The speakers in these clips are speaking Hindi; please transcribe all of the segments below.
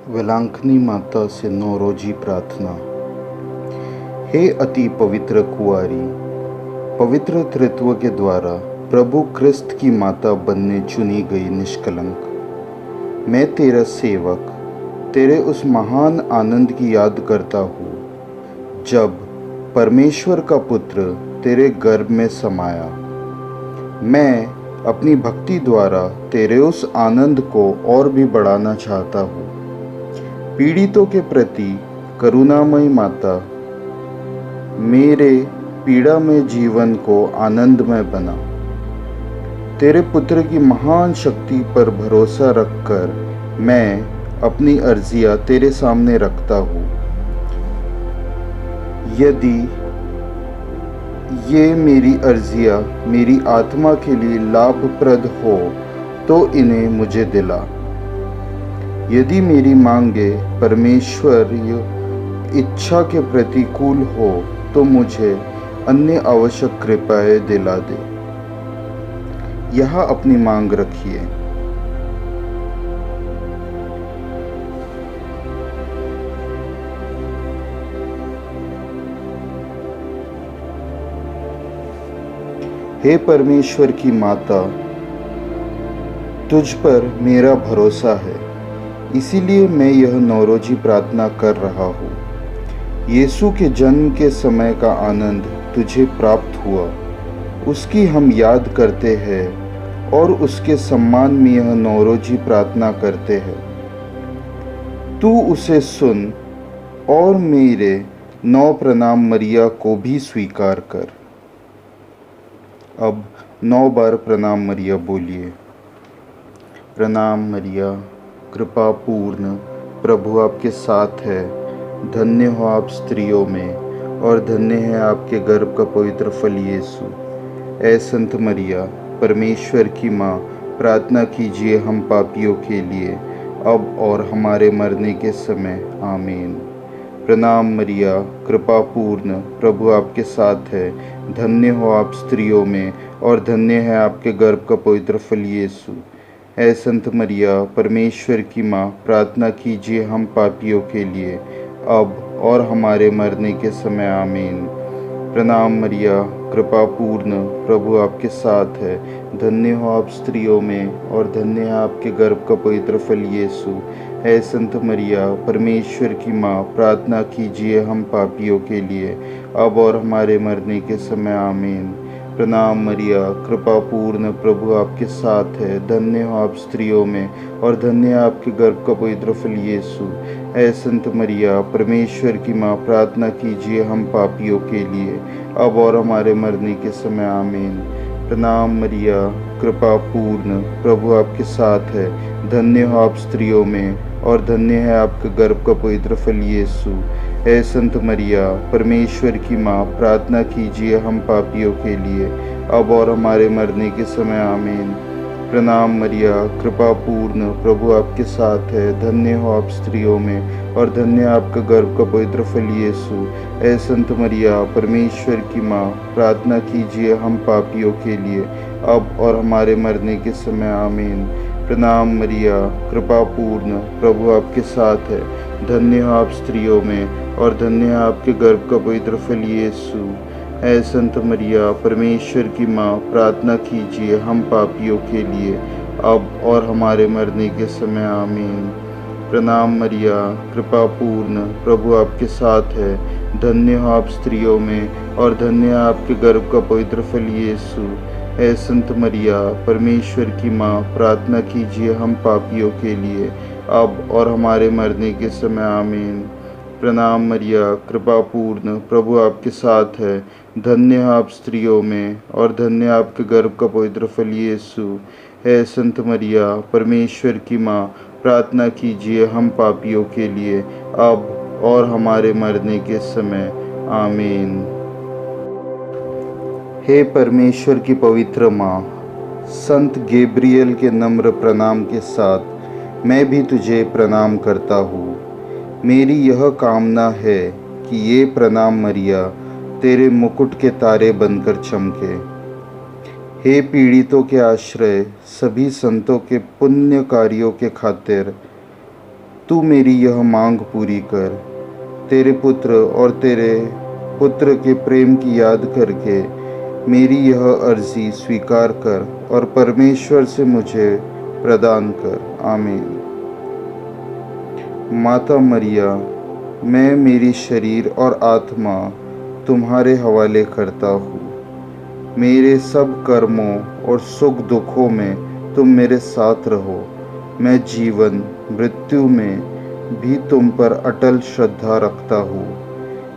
वेलांकनी माता से नौरोजी प्रार्थना। हे अति पवित्र कुंवारी, पवित्र त्रित्व के द्वारा प्रभु क्रिस्त की माता बनने चुनी गई निष्कलंक, मैं तेरा सेवक तेरे उस महान आनंद की याद करता हूँ जब परमेश्वर का पुत्र तेरे गर्भ में समाया। मैं अपनी भक्ति द्वारा तेरे उस आनंद को और भी बढ़ाना चाहता हूँ। पीड़ितों के प्रति करुणामयी माता, मेरे पीड़ामय जीवन को आनंदमय बना। तेरे पुत्र की महान शक्ति पर भरोसा रखकर मैं अपनी अर्जियां तेरे सामने रखता हूँ। यदि ये मेरी अर्जियां मेरी आत्मा के लिए लाभप्रद हो तो इन्हें मुझे दिला। यदि मेरी मांगे परमेश्वरीय इच्छा के प्रतिकूल हो तो मुझे अन्य आवश्यक कृपाएं दिला दे। यहाँ अपनी मांग रखिए। हे परमेश्वर की माता, तुझ पर मेरा भरोसा है, इसीलिए मैं यह नौरोजी प्रार्थना कर रहा हूँ। यीशु के जन्म के समय का आनंद तुझे प्राप्त हुआ, उसकी हम याद करते हैं और उसके सम्मान में यह नौरोजी प्रार्थना करते हैं। तू उसे सुन और मेरे 9 प्रणाम मरिया को भी स्वीकार कर। अब 9 बार प्रणाम मरिया बोलिए। प्रणाम मरिया, कृपा पूर्ण, प्रभु आपके साथ है। धन्य हो आप स्त्रियों में और धन्य है आपके गर्भ का पवित्र फल यीशु। ऐ संत मरिया, परमेश्वर की माँ, प्रार्थना कीजिए हम पापियों के लिए, अब और हमारे मरने के समय। आमीन। प्रणाम मरिया, कृपा पूर्ण, प्रभु आपके साथ है। धन्य हो आप स्त्रियों में और धन्य है आपके गर्भ का पवित्र फल यीशु। ऐ संत मरिया, परमेश्वर की माँ, प्रार्थना कीजिए हम पापियों के लिए, अब और हमारे मरने के समय। आमीन। प्रणाम मरिया, कृपा पूर्ण, प्रभु आपके साथ है। धन्य हो आप स्त्रियों में और धन्य है आपके गर्भ का पवित्र फल यीशु। ऐ संत मरिया, परमेश्वर की माँ, प्रार्थना कीजिए हम पापियों के लिए, अब और हमारे मरने के समय। आमीन। प्रणाम मरिया, कृपा पूर्ण, प्रभु आपके साथ है। धन्य हो आप स्त्रियों में और धन्य है आपके गर्भ का पवित्र फल यीशु। ऐ संत मरिया, परमेश्वर की माँ, प्रार्थना कीजिए हम पापियों के लिए, अब और हमारे मरने के समय। आमीन। प्रणाम मरिया, कृपा पूर्ण, प्रभु आपके साथ है। धन्य हो आप स्त्रियों में और धन्य है आपके गर्भ का पवित्र फल यीशु। ऐ संत मरिया, परमेश्वर की माँ, प्रार्थना कीजिए हम पापियों के लिए, अब और हमारे मरने के समय। आमीन। प्रणाम मरिया, कृपा पूर्ण, प्रभु आपके साथ है। धन्य हो आप स्त्रियों में और धन्य आपका गर्भ का पवित्र फल यीशु। ऐ संत मरिया, परमेश्वर की माँ, प्रार्थना कीजिए हम पापियों के लिए, अब और हमारे मरने के समय। आमीन। प्रणाम मरिया, कृपा पूर्ण, प्रभु आपके साथ है। धन्य हो आप स्त्रियों में और धन्य है आपके गर्भ का पवित्र फल यीशु। ऐ संत मरिया, परमेश्वर की माँ, प्रार्थना कीजिए हम पापियों के लिए, अब और हमारे मरने के समय। आमीन। प्रणाम मरिया, कृपा पूर्ण, प्रभु आपके साथ है। धन्य हो आप स्त्रियों में और धन्य है आपके गर्भ का पवित्र फल यीशु। ऐ संत मरिया, परमेश्वर की माँ, प्रार्थना कीजिए हम पापियों के लिए, अब और हमारे मरने के समय। आमीन। प्रणाम मरिया, कृपा पूर्ण, प्रभु आपके साथ है। धन्य है आप स्त्रियों में और धन्य है आपके गर्भ का पवित्र फल यीशु। हे संत मरिया, परमेश्वर की माँ, प्रार्थना कीजिए हम पापियों के लिए, अब और हमारे मरने के समय। आमीन। हे परमेश्वर की पवित्र माँ, संत गैब्रियल के नम्र प्रणाम के साथ मैं भी तुझे प्रणाम करता हूँ। मेरी यह कामना है कि ये प्रणाम मरिया तेरे मुकुट के तारे बनकर चमके। हे पीड़ितों के आश्रय, सभी संतों के पुण्य कार्यों के खातिर तू मेरी यह मांग पूरी कर। तेरे पुत्र और तेरे पुत्र के प्रेम की याद करके मेरी यह अर्जी स्वीकार कर और परमेश्वर से मुझे प्रदान कर। आमीन। माता मरिया, मैं मेरी शरीर और आत्मा तुम्हारे हवाले करता हूँ। मेरे सब कर्मों और सुख दुखों में तुम मेरे साथ रहो। मैं जीवन मृत्यु में भी तुम पर अटल श्रद्धा रखता हूँ।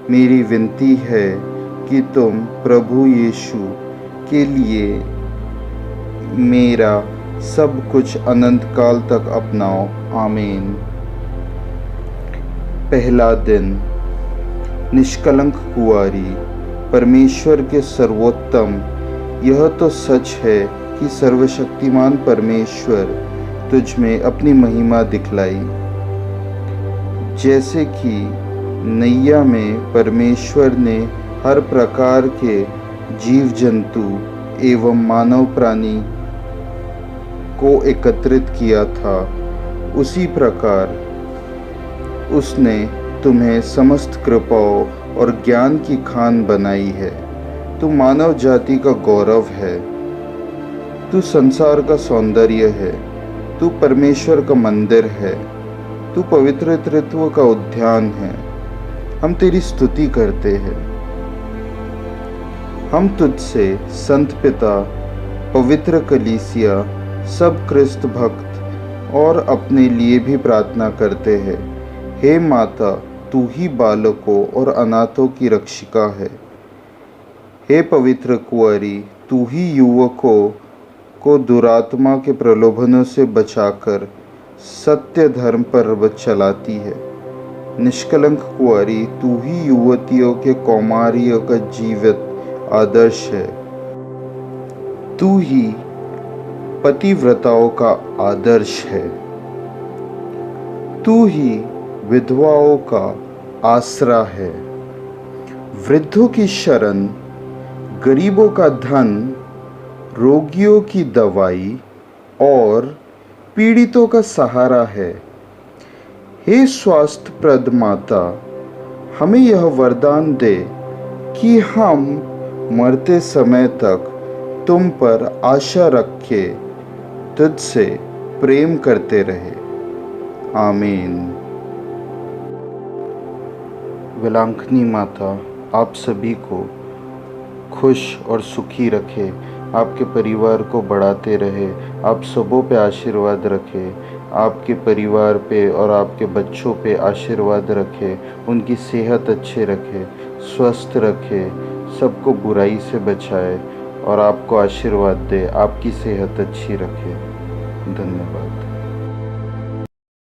मेरी विनती है कि तुम प्रभु यीशु के लिए मेरा सब कुछ अनंत काल तक अपनाओ। आमीन। पहला दिन। निष्कलंक कुंवारी, परमेश्वर के सर्वोत्तम, यह तो सच है कि सर्वशक्तिमान परमेश्वर तुझ में अपनी महिमा दिखलाई। जैसे कि नैया में परमेश्वर ने हर प्रकार के जीव जंतु एवं मानव प्राणी को एकत्रित किया था, उसी प्रकार उसने तुम्हें समस्त कृपाओं और ज्ञान की खान बनाई है। तू मानव जाति का गौरव है। तू संसार का सौंदर्य है। तू परमेश्वर का मंदिर है। तू पवित्र तत्व का उद्यान है। हम तेरी स्तुति करते हैं। हम तुझसे संत पिता, पवित्र कलीसिया, सब क्रिस्त भक्त और अपने लिए भी प्रार्थना करते हैं। हे माता, तू ही बालकों और अनाथों की रक्षिका है। हे पवित्र कुंवारी, तू ही युवकों को दुरात्मा के प्रलोभनों से बचाकर सत्य धर्म पर चलाती है। निष्कलंक कुंवारी, तू ही युवतियों के कौमार्य का जीवित आदर्श है। तू ही पतिव्रताओं का आदर्श है। तू ही विधवाओं का आसरा है। वृद्धों की शरण, गरीबों का धन, रोगियों की दवाई और पीड़ितों का सहारा है। हे स्वास्थ्यप्रद माता, हमें यह वरदान दे कि हम मरते समय तक तुम पर आशा रखे तुझसे प्रेम करते रहे। आमीन। विलांकनी माता आप सभी को खुश और सुखी रखे, आपके परिवार को बढ़ाते रहे, आप सबों पे आशीर्वाद रखे, आपके परिवार पे और आपके बच्चों पे आशीर्वाद रखे, उनकी सेहत अच्छे रखे, स्वस्थ रखे, सबको बुराई से बचाए और आपको आशीर्वाद दे, आपकी सेहत अच्छी रखे। धन्यवाद।